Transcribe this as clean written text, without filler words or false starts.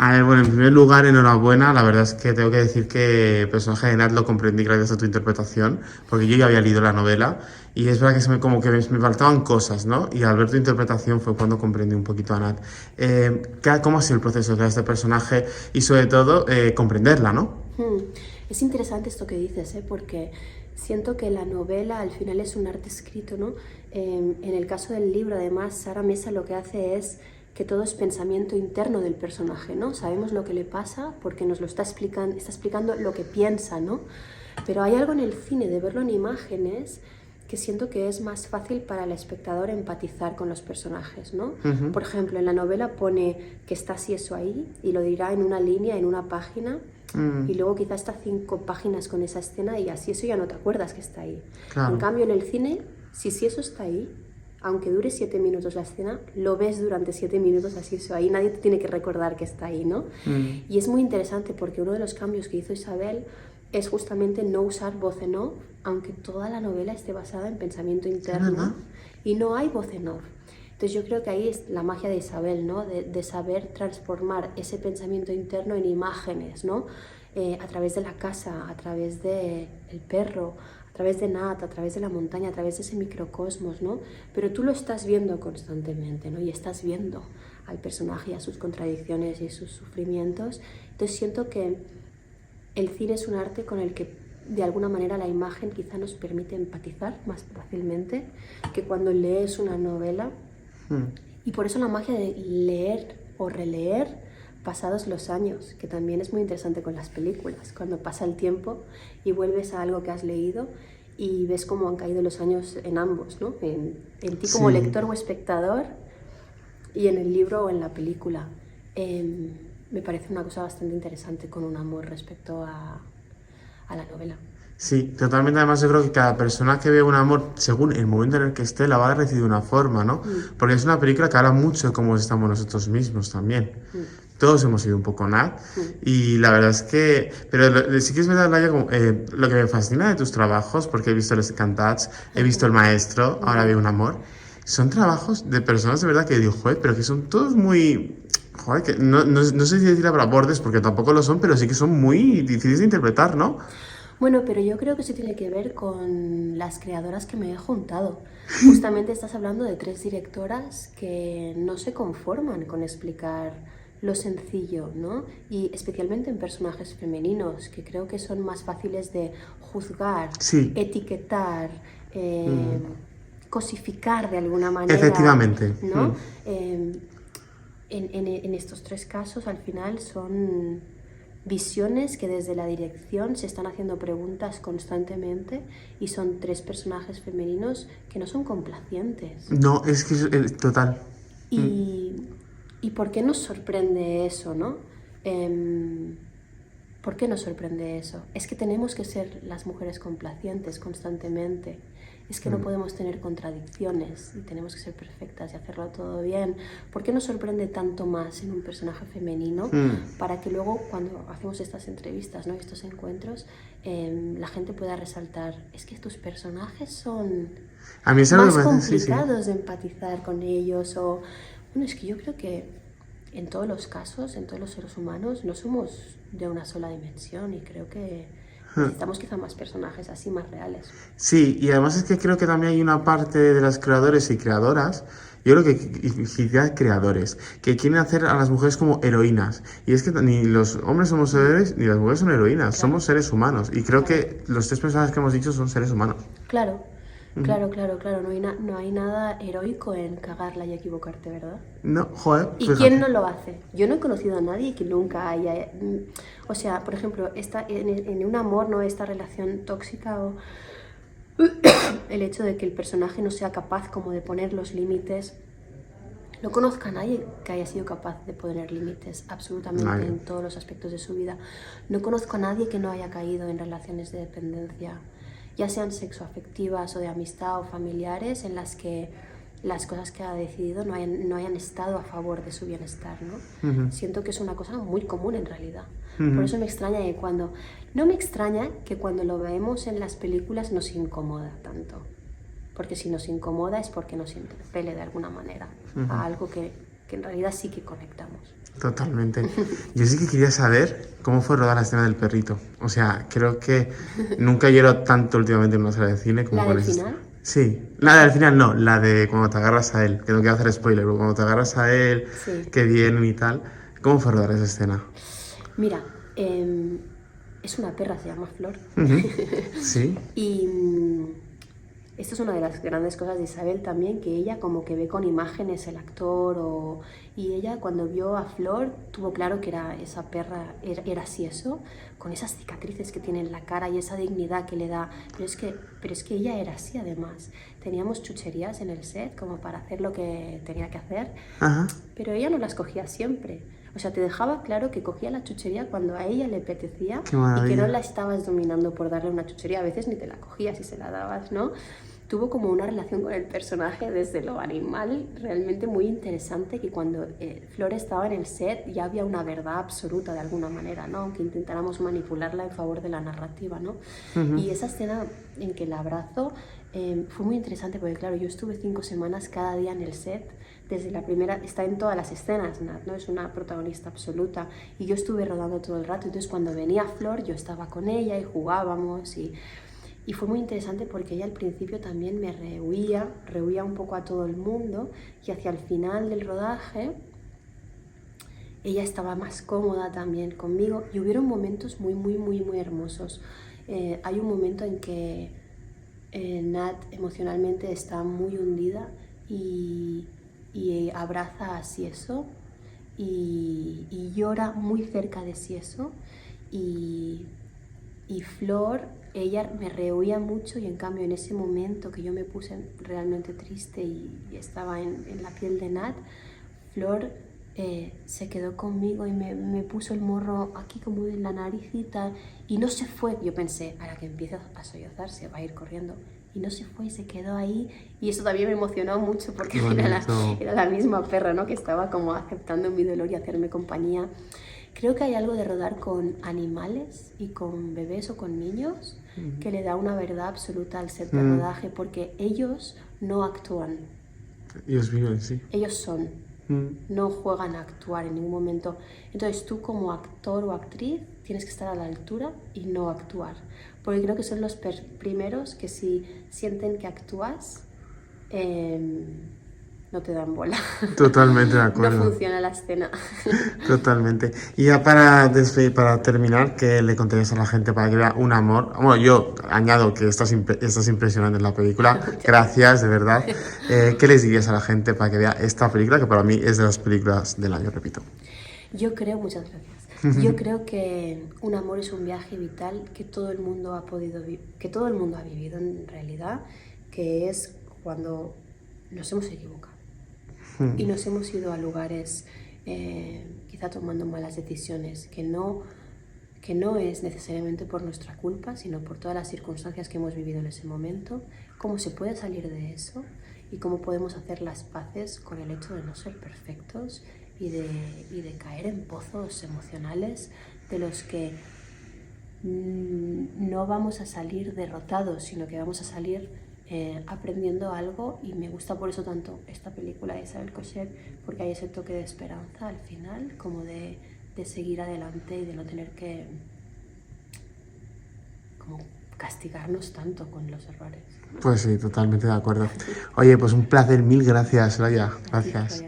A ver, bueno, en primer lugar, enhorabuena. La verdad es que tengo que decir que el personaje de Nat lo comprendí gracias a tu interpretación, porque yo ya había leído la novela y es verdad que como que me faltaban cosas, ¿no? Y al ver tu interpretación fue cuando comprendí un poquito a Nat. ¿Cómo ha sido el proceso de crear este personaje y sobre todo comprenderla, ¿no? Es interesante esto que dices, porque siento que la novela al final es un arte escrito, ¿no? En el caso del libro, además, Sara Mesa lo que hace es que todo es pensamiento interno del personaje, ¿no? Sabemos lo que le pasa porque nos lo está explicando lo que piensa, ¿no? Pero hay algo en el cine de verlo en imágenes que siento que es más fácil para el espectador empatizar con los personajes, ¿no? Por ejemplo, en la novela pone que está así eso ahí y lo dirá en una línea, en una página, y luego quizás está 5 páginas con esa escena y así eso ya no te acuerdas que está ahí. Claro. En cambio, en el cine, si eso está ahí, aunque dure 7 minutos la escena, lo ves durante 7 minutos así eso ahí, nadie te tiene que recordar que está ahí, ¿no? Y es muy interesante porque uno de los cambios que hizo Isabel es justamente no usar voz en off, aunque toda la novela esté basada en pensamiento interno y no hay voz en off. Entonces yo creo que ahí es la magia de Isabel, ¿no? De saber transformar ese pensamiento interno en imágenes, ¿no? A través de la casa, a través del perro, a través de Nat, a través de la montaña, a través de ese microcosmos, ¿no? Pero tú lo estás viendo constantemente, ¿no? Y estás viendo al personaje y a sus contradicciones y sus sufrimientos. Entonces siento que el cine es un arte con el que de alguna manera la imagen quizá nos permite empatizar más fácilmente que cuando lees una novela. Y por eso la magia de leer o releer pasados los años, que también es muy interesante con las películas, cuando pasa el tiempo y vuelves a algo que has leído y ves cómo han caído los años en ambos, ¿no? En ti como lector o espectador y en el libro o en la película. Me parece una cosa bastante interesante con Un amor respecto a la novela. Sí, totalmente. Además, yo creo que cada persona que ve un amor, según el momento en el que esté, la va a recibir de una forma, ¿no? Porque es una película que habla mucho de cómo estamos nosotros mismos también. Todos hemos sido un poco Nat. Y la verdad es que... Pero sí que es verdad, Laia, lo que me fascina de tus trabajos, porque he visto Les Cantats, he visto El Maestro, ahora veo Un amor, son trabajos de personas de verdad que digo, joder, pero que son todos muy... Joder, que no sé si decir para bordes, porque tampoco lo son, pero sí que son muy difíciles de interpretar, ¿no? Bueno, pero yo creo que eso tiene que ver con las creadoras que me he juntado. Justamente estás hablando de 3 directoras que no se conforman con explicar lo sencillo, ¿no? Y especialmente en personajes femeninos, que creo que son más fáciles de juzgar, etiquetar, cosificar de alguna manera. Efectivamente. ¿No? En estos 3 casos, al final, son visiones que desde la dirección se están haciendo preguntas constantemente y son 3 personajes femeninos que no son complacientes. No, es que es total. ¿Y por qué nos sorprende eso, no? ¿Por qué nos sorprende eso? Es que tenemos que ser las mujeres complacientes constantemente. Es que no podemos tener contradicciones y tenemos que ser perfectas y hacerlo todo bien. ¿Por qué nos sorprende tanto más en un personaje femenino para que luego cuando hacemos estas entrevistas, ¿no? Estos encuentros, la gente pueda resaltar, es que estos personajes son a mí más complicados de empatizar con ellos? O, bueno, es que yo creo que en todos los casos, en todos los seres humanos, no somos de una sola dimensión y creo que necesitamos quizá más personajes así, más reales. Sí, y además es que creo que también hay una parte de las creadores y creadoras, yo creo que creadores, que quieren hacer a las mujeres como heroínas. Y es que ni los hombres somos héroes, ni las mujeres son heroínas, somos seres humanos. Y creo que los 3 personajes que hemos dicho son seres humanos. Claro. Claro, no hay nada heroico en cagarla y equivocarte, ¿verdad? No, joder. ¿Y quién no lo hace? Yo no he conocido a nadie que nunca haya... O sea, por ejemplo, en Un amor, ¿no? Esta relación tóxica o el hecho de que el personaje no sea capaz como de poner los límites. No conozco a nadie que haya sido capaz de poner límites absolutamente en todos los aspectos de su vida. No conozco a nadie que no haya caído en relaciones de dependencia, ya sean sexoafectivas o de amistad o familiares, en las que las cosas que ha decidido no hayan estado a favor de su bienestar, ¿no? Siento que es una cosa muy común en realidad. Por eso me extraña que no me extraña que cuando lo vemos en las películas nos incomoda tanto. Porque si nos incomoda es porque nos interpele de alguna manera a algo que en realidad sí que conectamos. Totalmente. Yo sí que quería saber cómo fue rodar la escena del perrito. O sea, creo que nunca lloro tanto últimamente en una sala de cine como ¿La con del esa final? escena. Sí, la del final no, la de cuando te agarras a él, que no quiero hacer spoiler, pero cuando te agarras a él, Sí. que vienen y tal. ¿Cómo fue rodar esa escena? Mira, es una perra, se llama Flor. Ujú. Sí. Y esto es una de las grandes cosas de Isabel también, que ella como que ve con imágenes el actor y ella cuando vio a Flor tuvo claro que era esa perra, era así eso, con esas cicatrices que tiene en la cara y esa dignidad que le da, pero es que ella era así además. Teníamos chucherías en el set como para hacer lo que tenía que hacer, Ajá. pero ella no las cogía siempre. O sea, te dejaba claro que cogía la chuchería cuando a ella le apetecía Qué y que maravilla. no la estabas dominando por darle una chuchería. A veces ni te la cogías y se la dabas, ¿no? Tuvo como una relación con el personaje desde lo animal realmente muy interesante, que cuando Flor estaba en el set ya había una verdad absoluta de alguna manera, ¿no? Aunque intentáramos manipularla en favor de la narrativa, ¿no? Y esa escena en que la abrazo fue muy interesante porque, claro, yo estuve 5 semanas cada día en el set. Desde la primera, está en todas las escenas, ¿no? Es una protagonista absoluta y yo estuve rodando todo el rato, entonces cuando venía Flor yo estaba con ella y jugábamos y fue muy interesante porque ella al principio también me rehuía un poco a todo el mundo y hacia el final del rodaje ella estaba más cómoda también conmigo y hubieron momentos muy hermosos. Hay un momento en que Nat emocionalmente está muy hundida y abraza a Sieso y llora muy cerca de Sieso y Flor, ella me rehuía mucho y en cambio en ese momento que yo me puse realmente triste y estaba en la piel de Nat, Flor se quedó conmigo y me puso el morro aquí como en la naricita y no se fue. Yo pensé, a la que empiece a sollozar se va a ir corriendo. Y no se fue y se quedó ahí. Y eso también me emocionó mucho porque era la misma perra, ¿no? Que estaba como aceptando mi dolor y hacerme compañía. Creo que hay algo de rodar con animales y con bebés o con niños que le da una verdad absoluta al set de rodaje porque ellos no actúan. Ellos viven, sí. Ellos son. No juegan a actuar en ningún momento. Entonces tú como actor o actriz tienes que estar a la altura y no actuar. Porque creo que son los primeros que si sienten que actúas, no te dan bola. Totalmente de acuerdo. No funciona la escena. Totalmente. Y ya para terminar, ¿qué le contarías a la gente para que vea un amor? Bueno, yo añado que estás impresionante en la película. Gracias, de verdad. ¿Qué les dirías a la gente para que vea esta película, que para mí es de las películas del año, repito? Yo creo, muchas gracias. Yo creo que un amor es un viaje vital que todo el mundo ha podido que todo el mundo ha vivido en realidad, que es cuando nos hemos equivocado y nos hemos ido a lugares quizá tomando malas decisiones, que no es necesariamente por nuestra culpa, sino por todas las circunstancias que hemos vivido en ese momento, cómo se puede salir de eso y cómo podemos hacer las paces con el hecho de no ser perfectos y de caer en pozos emocionales de los que no vamos a salir derrotados, sino que vamos a salir aprendiendo algo. Y me gusta por eso tanto esta película de Isabel Coixet, porque hay ese toque de esperanza al final, como de seguir adelante y de no tener que como castigarnos tanto con los errores. Pues sí, totalmente de acuerdo. Oye, pues un placer, mil gracias, Soraya. Gracias.